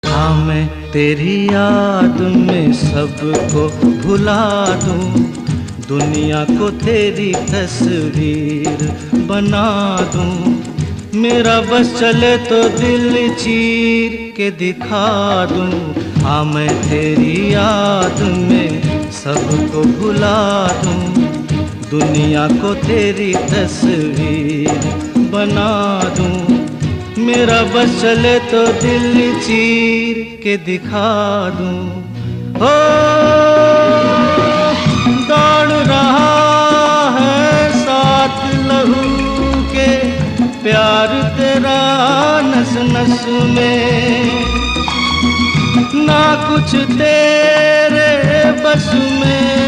हाँ मैं तेरी याद में सबको भुला दूं, दुनिया को तेरी तस्वीर बना दूं। मेरा बस चले तो दिल चीर के दिखा दूं। हाँ मैं तेरी याद में सबको भुला दूं, दुनिया को तेरी तस्वीर बना दूं। मेरा बस चले तो दिल चीर के दिखा दूं। हो दौड़ रहा है साथ लहू के प्यार तेरा नस नस में, ना कुछ तेरे बस में